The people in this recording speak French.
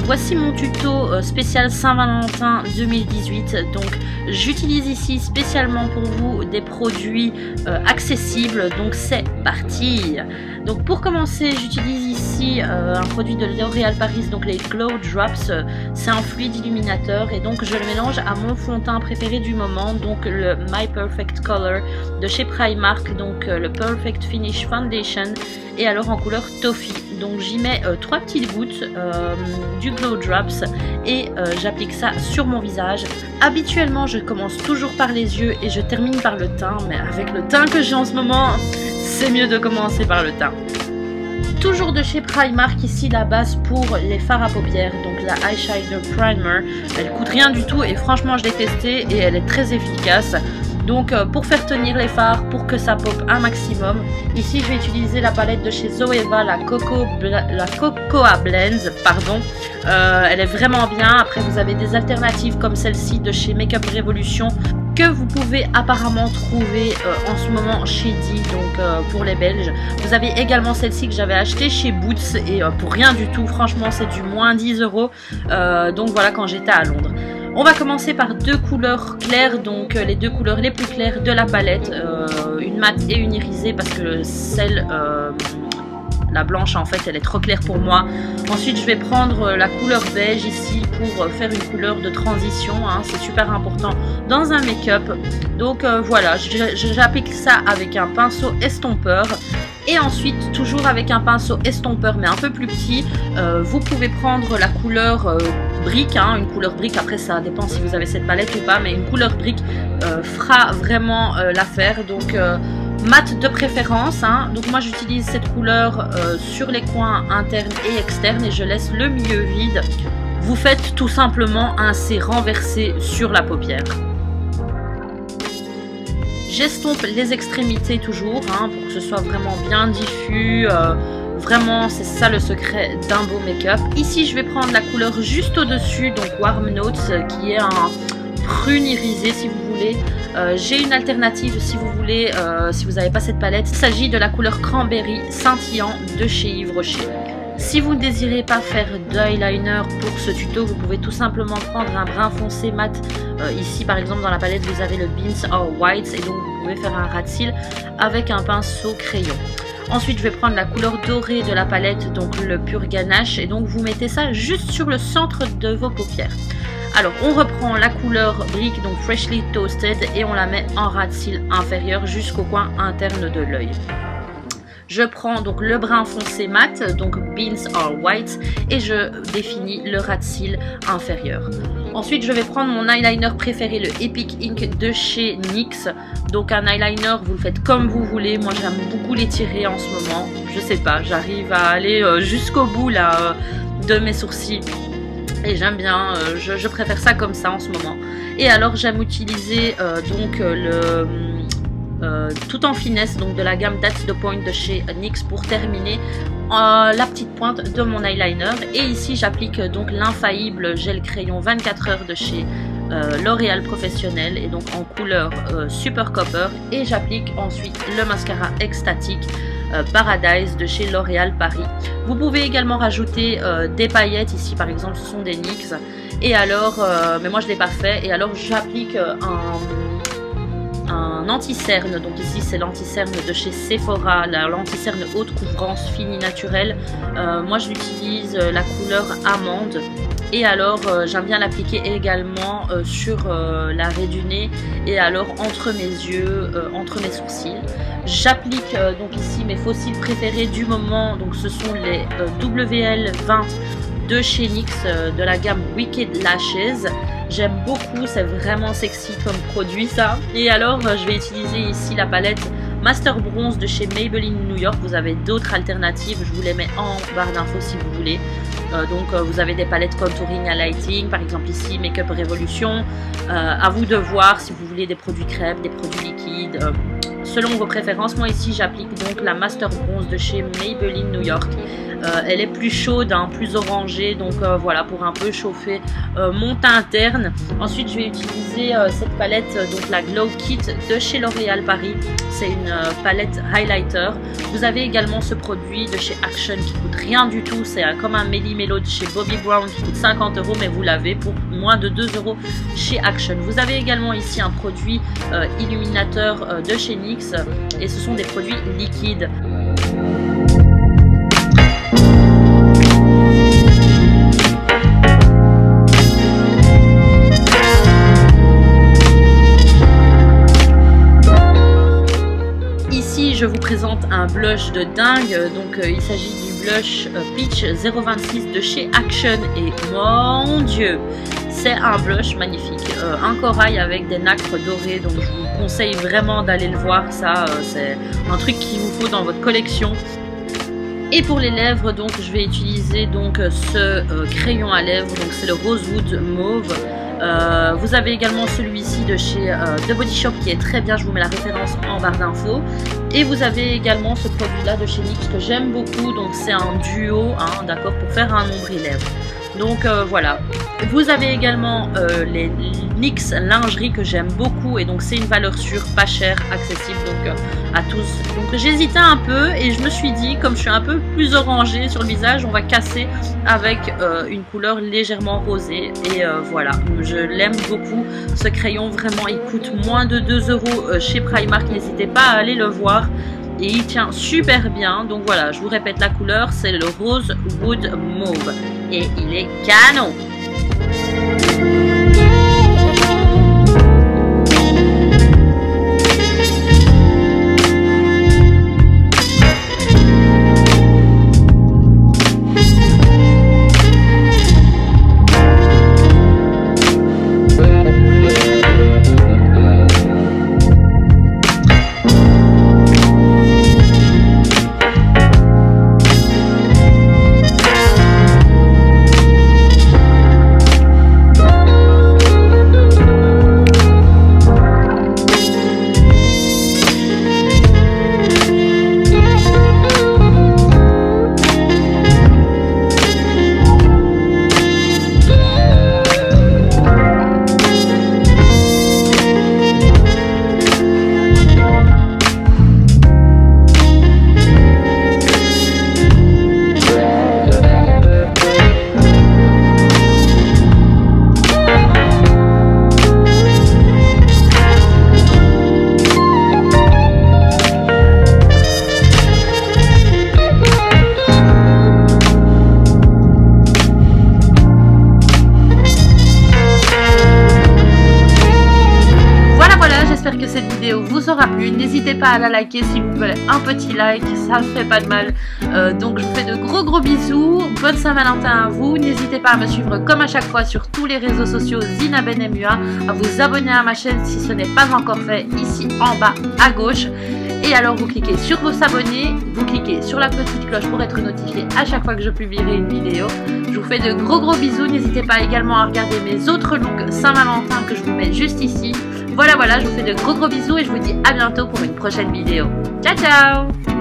voici mon tuto spécial Saint-Valentin 2018. Donc j'utilise ici spécialement pour vous des produits accessibles, donc c'est parti. Donc pour commencer, j'utilise ici un produit de L'Oréal Paris, donc les Glow Drops. C'est un fluide illuminateur et donc je le mélange à mon fond de teint préféré du moment, donc le My Perfect Color de chez Primark, donc le Perfect Finish Foundation, et alors en couleur Toffee. Donc j'y mets 3 petites gouttes du Glow Drops et j'applique ça sur mon visage. Habituellement je commence toujours par les yeux et je termine par le teint, mais avec le teint que j'ai en ce moment, c'est mieux de commencer par le teint. Toujours de chez Primark, ici la base pour les fards à paupières, donc la Eyeshadow Primer. Elle coûte rien du tout et franchement je l'ai testée et elle est très efficace. Donc pour faire tenir les fards, pour que ça pop un maximum, ici je vais utiliser la palette de chez Zoeva, la Cocoa Blends, pardon. Elle est vraiment bien. Après vous avez des alternatives comme celle-ci de chez Makeup Revolution que vous pouvez apparemment trouver en ce moment chez D, donc pour les Belges. Vous avez également celle-ci que j'avais achetée chez Boots et pour rien du tout, franchement c'est du moins 10 €. Donc voilà, quand j'étais à Londres. On va commencer par deux couleurs claires, donc les deux couleurs les plus claires de la palette, une mate et une irisée, parce que celle, la blanche en fait elle est trop claire pour moi. Ensuite je vais prendre la couleur beige ici pour faire une couleur de transition, hein, c'est super important dans un make-up. Donc voilà, j'applique ça avec un pinceau estompeur. Et ensuite, toujours avec un pinceau estompeur mais un peu plus petit, vous pouvez prendre la couleur brique, hein, une couleur brique, après ça dépend si vous avez cette palette ou pas, mais une couleur brique fera vraiment l'affaire. Donc mat de préférence, hein. Donc moi j'utilise cette couleur sur les coins internes et externes et je laisse le milieu vide. Vous faites tout simplement un C renversé sur la paupière. J'estompe les extrémités toujours, hein, pour que ce soit vraiment bien diffus. Vraiment, c'est ça le secret d'un beau make-up. Ici, je vais prendre la couleur juste au-dessus, donc Warm Notes, qui est un prune irisé si vous voulez. J'ai une alternative si vous voulez, si vous n'avez pas cette palette. Il s'agit de la couleur Cranberry scintillant de chez Yves Rocher. Si vous ne désirez pas faire d'eyeliner pour ce tuto, vous pouvez tout simplement prendre un brun foncé mat. Ici par exemple dans la palette vous avez le Beans Are White et donc vous pouvez faire un ras de cils avec un pinceau crayon. Ensuite je vais prendre la couleur dorée de la palette, donc le Pure Ganache, et donc vous mettez ça juste sur le centre de vos paupières. Alors on reprend la couleur brique, donc Freshly Toasted, et on la met en ras de cils inférieur jusqu'au coin interne de l'œil. Je prends donc le brun foncé mat, donc Beans Are White, et je définis le ras de cils inférieur. Ensuite, je vais prendre mon eyeliner préféré, le Epic Ink de chez NYX. Donc un eyeliner, vous le faites comme vous voulez. Moi, j'aime beaucoup les tirer en ce moment. Je sais pas, j'arrive à aller jusqu'au bout là de mes sourcils. Et j'aime bien, je préfère ça comme ça en ce moment. Et alors, j'aime utiliser donc le... tout en finesse, donc de la gamme That's the Point de chez NYX pour terminer la petite pointe de mon eyeliner. Et ici j'applique donc l'infaillible gel crayon 24 heures de chez L'Oréal Professionnel, et donc en couleur Super Copper, et j'applique ensuite le mascara Ecstatic Paradise de chez L'Oréal Paris. Vous pouvez également rajouter des paillettes, ici par exemple ce sont des NYX, et alors mais moi je l'ai pas fait, et alors j'applique un anti-cerne, donc ici c'est l'anti-cerne de chez Sephora, l'anti-cerne haute couvrance fini naturelle. Moi je l'utilise la couleur amande, et alors j'aime bien l'appliquer également sur la raie du nez, et alors entre mes yeux, entre mes sourcils. J'applique donc ici mes faux cils préférés du moment, donc ce sont les WL20 de chez NYX, de la gamme Wicked Lashes. J'aime beaucoup, c'est vraiment sexy comme produit ça. Et alors je vais utiliser ici la palette Master Bronze de chez Maybelline New York. Vous avez d'autres alternatives, je vous les mets en barre d'infos si vous voulez. Donc vous avez des palettes contouring à lighting, par exemple ici Makeup Revolution. À vous de voir si vous voulez des produits crèmes, des produits liquides, selon vos préférences. Moi ici j'applique donc la Master Bronze de chez Maybelline New York. Elle est plus chaude, hein, plus orangée, donc voilà, pour un peu chauffer mon teint interne. Ensuite je vais utiliser cette palette, donc la Glow Kit de chez L'Oréal Paris. C'est une palette highlighter. Vous avez également ce produit de chez Action qui coûte rien du tout. C'est comme un Melly Mellow de chez Bobbi Brown qui coûte 50 €, mais vous l'avez pour moins de 2 € chez Action. Vous avez également ici un produit illuminateur de chez NYX et ce sont des produits liquides. Je vous présente un blush de dingue, donc il s'agit du blush Peach 026 de chez Action et mon dieu, c'est un blush magnifique, un corail avec des nacres dorées, donc je vous conseille vraiment d'aller le voir, ça c'est un truc qu'il vous faut dans votre collection. Et pour les lèvres, donc je vais utiliser donc ce crayon à lèvres, donc c'est le Rosewood Mauve. Vous avez également celui-ci de chez The Body Shop qui est très bien, je vous mets la référence en barre d'infos. Et vous avez également ce produit-là de chez NYX que j'aime beaucoup, donc c'est un duo, hein, d'accord, pour faire un ombre lèvres. Donc voilà. Vous avez également les NYX lingerie que j'aime beaucoup et donc c'est une valeur sûre, pas chère, accessible donc à tous. Donc j'hésitais un peu et je me suis dit, comme je suis un peu plus orangée sur le visage, on va casser avec une couleur légèrement rosée et voilà, je l'aime beaucoup ce crayon, vraiment il coûte moins de 2 € chez Primark, n'hésitez pas à aller le voir. Et il tient super bien, donc voilà, je vous répète la couleur, c'est le Rosewood Mauve et il est canon. J'espère que cette vidéo vous aura plu. N'hésitez pas à la liker s'il vous plaît, un petit like, ça ne fait pas de mal. Donc je vous fais de gros bisous. Bonne Saint-Valentin à vous. N'hésitez pas à me suivre comme à chaque fois sur tous les réseaux sociaux Zina Benmua, à vous abonner à ma chaîne si ce n'est pas encore fait ici en bas à gauche. Et alors vous cliquez sur vos s'abonner, vous cliquez sur la petite cloche pour être notifié à chaque fois que je publierai une vidéo. Je vous fais de gros bisous. N'hésitez pas également à regarder mes autres looks Saint-Valentin que je vous mets juste ici. Voilà, je vous fais de gros bisous et je vous dis à bientôt pour une prochaine vidéo. Ciao ciao!